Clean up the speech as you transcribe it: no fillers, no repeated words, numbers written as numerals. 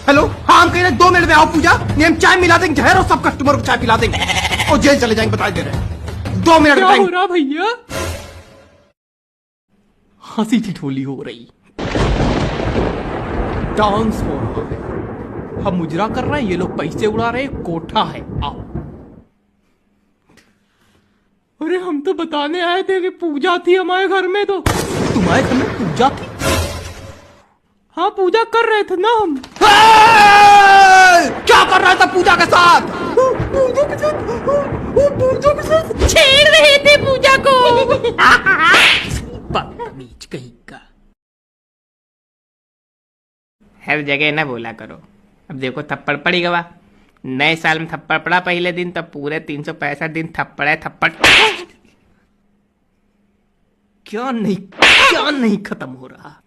Hello, हाँ हम कह रहे 2 मिनट में आओ पूजा, नहीं हम चाय मिला देंगे जहर और सब कस्टमर को चाय पिला देंगे और जेल चले जाएंगे, बता दे रहे 2 मिनट क्या में। हो रहा भैया? हंसी ठिठोली हो रही, डांस हो रहा है, हम मुजरा कर रहे हैं, ये लोग पैसे उड़ा रहे हैं, कोठा है। आओ। अरे हम तो बताने आए थे कि पूजा थी हमारे घर में। तो तुम्हारे घर में पूजा थी? हाँ पूजा कर रहे थे ना हम। क्या कर रहा था पूजा के साथ? पूजा के साथ छेड़ रहे थे पूजा को। बदतमीज कहीं का। हर जगह ना बोला करो। अब देखो थप्पड़ पड़ी गवा, नए साल में थप्पड़ पड़ा पहले दिन, तब पूरे 365 दिन थप्पड़ है थप्पड़। क्या नहीं खत्म हो रहा।